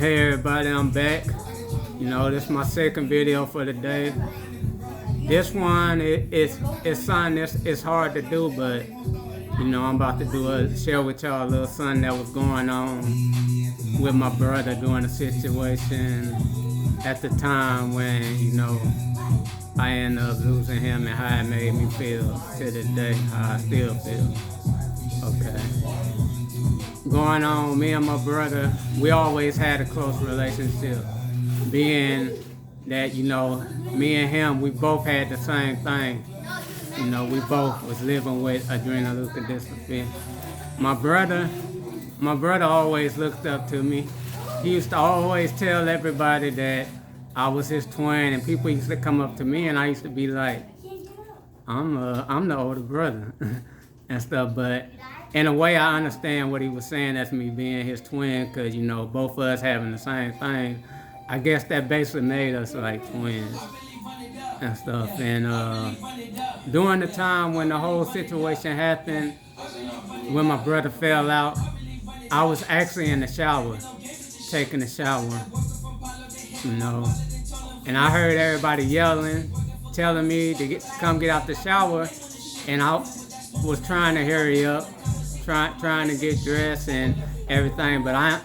Hey everybody, I'm back. This is my second video for the day. This one it's something it's hard to do, but I'm about to share with y'all a little something that was going on with my brother during the situation at the time when I ended up losing him and how it made me feel to this day, how I still feel. Okay. Going on, me and my brother, we always had a close relationship. Being that, me and him, we both had the same thing. We both was living with adrenoleukodystrophy. My brother always looked up to me. He used to always tell everybody that I was his twin, and people used to come up to me, and I used to be like, I'm the older brother and stuff. But in a way, I understand what he was saying as me being his twin, because both of us having the same thing. I guess that basically made us like twins and stuff. And during the time when the whole situation happened, when my brother fell out, I was actually in the shower, taking a shower, and I heard everybody yelling, telling me to come get out the shower, and I was trying to hurry up, trying to get dressed and everything, but I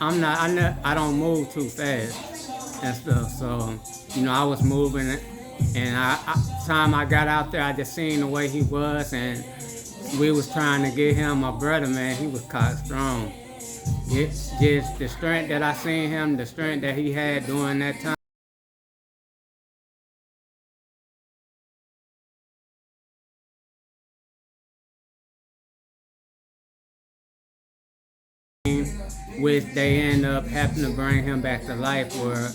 don't move too fast and stuff. So I was moving, and time I got out there, I just seen the way he was, and we was trying to get him. My brother, man, he was caught strong. Just the strength that I seen him, the strength that he had during that time. Which they end up having to bring him back to life, where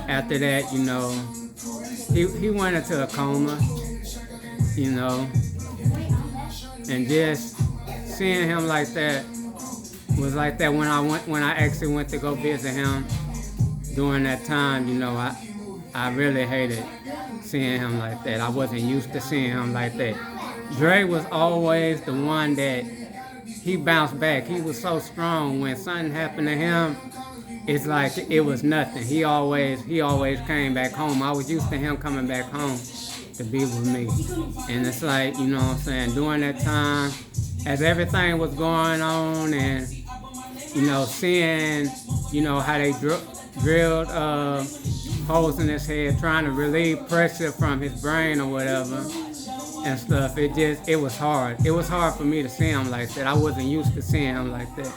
after that, he went into a coma, and just seeing him like that was like that when I actually went to go visit him during that time. I really hated seeing him like that. I wasn't used to seeing him like that. Dre was always the one that he bounced back. He was so strong. When something happened to him, it's like it was nothing. He always came back home. I was used to him coming back home to be with me. And it's like, what I'm saying, during that time, as everything was going on, and seeing, how they drilled holes in his head, trying to relieve pressure from his brain or whatever and stuff. It was hard. It was hard for me to see him like that. I wasn't used to seeing him like that.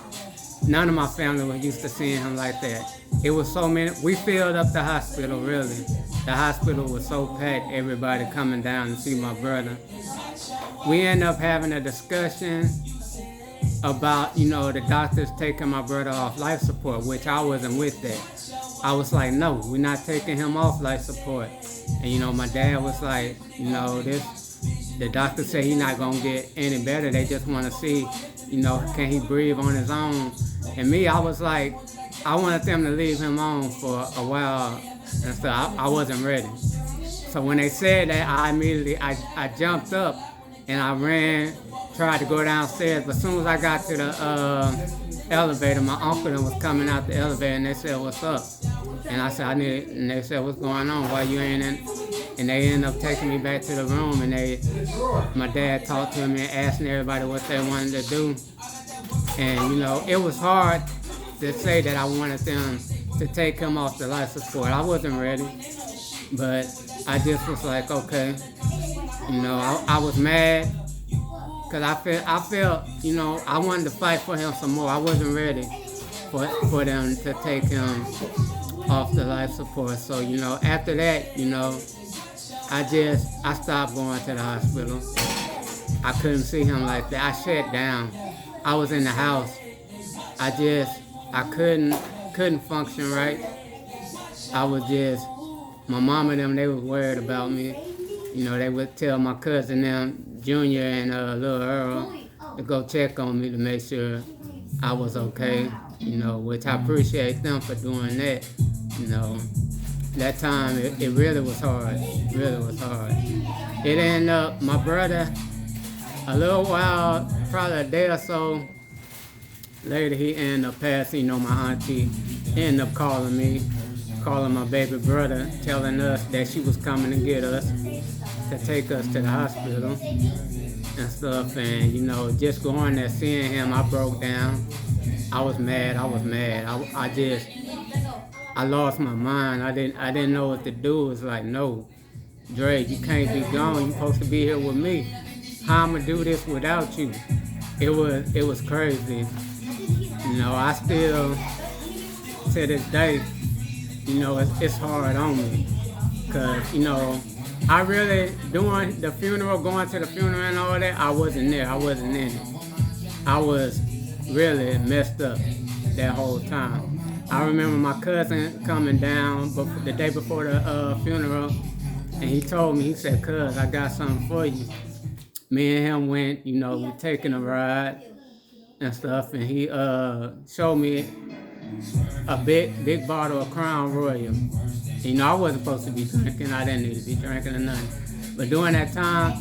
None of my family was used to seeing him like that. It was so many. We filled up the hospital, really. The hospital was so packed, everybody coming down to see my brother. We ended up having a discussion about, the doctors taking my brother off life support, which I wasn't with that. I was like, no, we're not taking him off life support. And, my dad was like, the doctor said he's not going to get any better. They just want to see, can he breathe on his own? And me, I was like, I wanted them to leave him on for a while. And so I wasn't ready. So when they said that, I immediately, I jumped up and I ran, tried to go downstairs. But as soon as I got to the elevator, my uncle was coming out the elevator, and they said, what's up? And I said, and they said, what's going on? Why you ain't in? And they ended up taking me back to the room, and my dad talked to me and asking everybody what they wanted to do. And, it was hard to say that I wanted them to take him off the life support. I wasn't ready, but I just was like, okay. I was mad because I felt, I wanted to fight for him some more. I wasn't ready for them to take him off the life support. So, after that, I stopped going to the hospital. I couldn't see him like that. I shut down. I was in the house. I couldn't function right. I was my mom and them, they was worried about me. They would tell my cousin them, Junior and Lil Earl, to go check on me to make sure I was okay, which I appreciate them for doing that. That time, it really was hard. It really was hard. It ended up, my brother, a little while, probably a day or so later, he ended up passing, my auntie ended up calling my baby brother, telling us that she was coming to get us, to take us to the hospital and stuff. And just going there, seeing him, I broke down. I was mad. I lost my mind. I didn't know what to do. It was like, no, Dre, you can't be gone. You're supposed to be here with me. How I'm gonna do this without you? It was crazy. I still, to this day, it's hard on me. Cause, I really, doing the funeral, going to the funeral and all that, I wasn't there. I wasn't in it. I was really messed up that whole time. I remember my cousin coming down the day before the funeral, and he told me, he said, "Cuz, I got something for you." Me and him went, we taking a ride and stuff, and he showed me a big bottle of Crown Royal. I wasn't supposed to be drinking. I didn't need to be drinking or nothing. But during that time,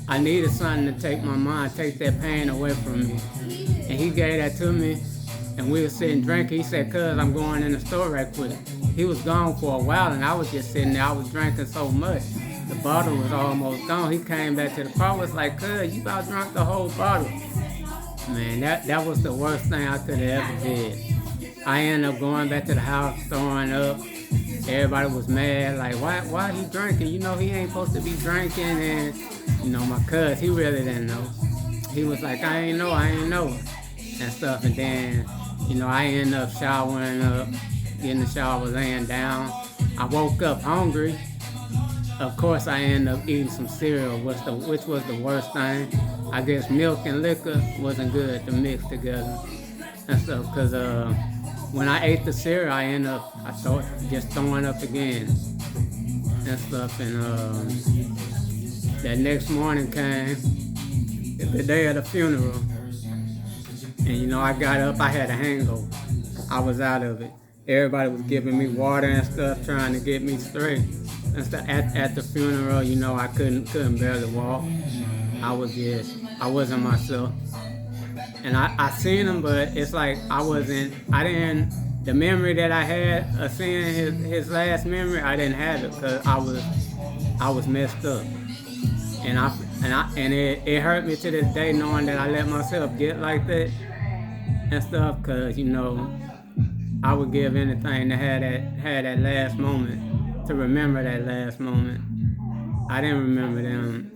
I needed something to take my mind, take that pain away from me. And he gave that to me, and we were sitting drinking. He said, "Cuz, I'm going in the store right quick." He was gone for a while, and I was just sitting there. I was drinking so much. The bottle was almost gone. He came back to the car, was like, "Cuz, you about drunk the whole bottle." Man, that was the worst thing I could have ever did. I ended up going back to the house, throwing up. Everybody was mad, like, why he drinking? He ain't supposed to be drinking. And, my cuz, he really didn't know. He was like, I ain't know, and stuff. And then, I ended up showering up, getting the shower, laying down. I woke up hungry. Of course, I ended up eating some cereal, which was the worst thing. I guess milk and liquor wasn't good to mix together and stuff, because when I ate the cereal, I ended up just throwing up again and stuff. And that next morning came, the day of the funeral, and I got up, I had a hangover. I was out of it. Everybody was giving me water and stuff, trying to get me straight. And stuff. At the funeral, I couldn't barely walk. I wasn't myself. And I seen him, but it's like the memory that I had of seeing his last memory, I didn't have it, because I was messed up. And it hurt me to this day, knowing that I let myself get like that and stuff, because, I would give anything to have that last moment, to remember that last moment. I didn't remember them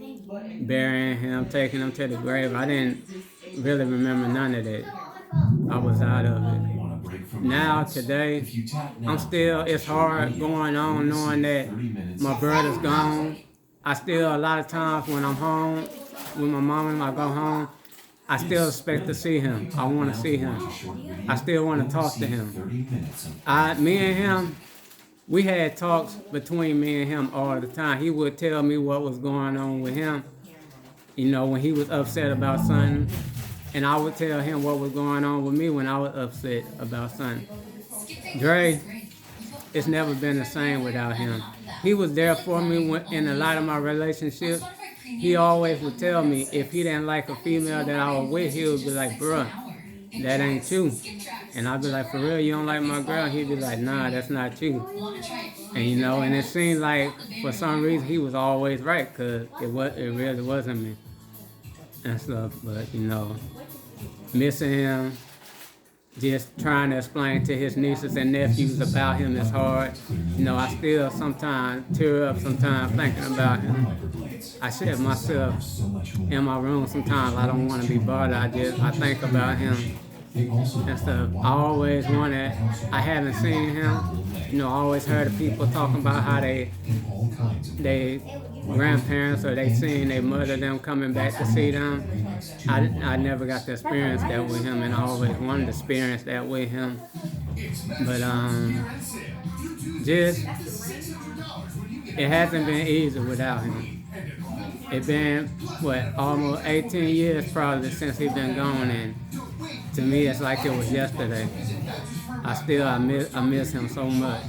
burying him, taking him to the grave. I didn't really remember none of that. I was out of it. Now, today, it's hard going on knowing that my brother's gone. I still, a lot of times when I'm home with my mom and I go home, I still expect to see him. I want to see him. I still want to talk to him. Me and him, we had talks between me and him all the time. He would tell me what was going on with him, when he was upset about something. And I would tell him what was going on with me when I was upset about something. Dre, it's never been the same without him. He was there for me in a lot of my relationships. He always would tell me if he didn't like a female that I was with, he would be like, "Bruh, that ain't you." And I'd be like, "For real, you don't like my girl?" He'd be like, "Nah, that's not you." And and it seemed like for some reason he was always right, because it really wasn't me and stuff. But missing him, just trying to explain to his nieces and nephews about him is hard. I still sometimes tear up sometimes thinking about him. I shut myself in my room sometimes. I don't want to be bothered. I think about him and stuff. I haven't seen him. I always heard of people talking about how they grandparents or they seen their mother, them coming back to see them. I never got to experience that with him, and I always wanted to experience that with him. But it hasn't been easy without him. It's been almost 18 years probably since he's been gone, and to me it's like it was yesterday. I miss him so much.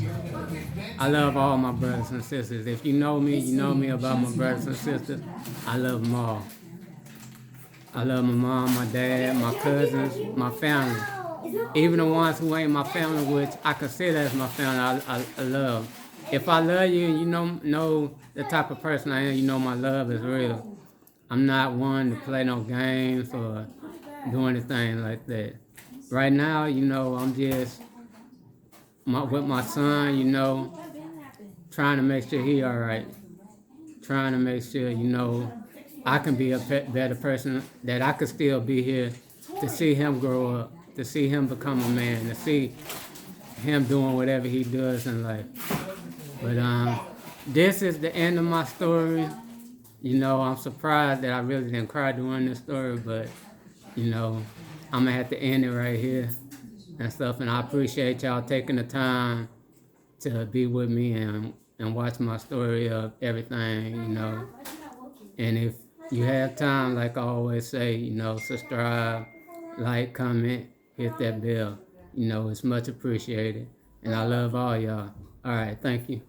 I love all my brothers and sisters. If you know me about my brothers and sisters. I love them all. I love my mom, my dad, my cousins, my family. even the ones who ain't my family, which I consider as my family, I love. If I love you and you know the type of person I am, you know my love is real. I'm not one to play no games or do anything like that. Right now, I'm just with my son, trying to make sure he all right. Trying to make sure, I can be a better person, that I could still be here to see him grow up, to see him become a man, to see him doing whatever he does in life. But this is the end of my story. I'm surprised that I really didn't cry during this story, but I'm gonna have to end it right here and stuff. And I appreciate y'all taking the time to be with me and watch my story of everything. And if you have time, like I always say, subscribe, like, comment, hit that bell. It's much appreciated. And I love all y'all. All right, thank you.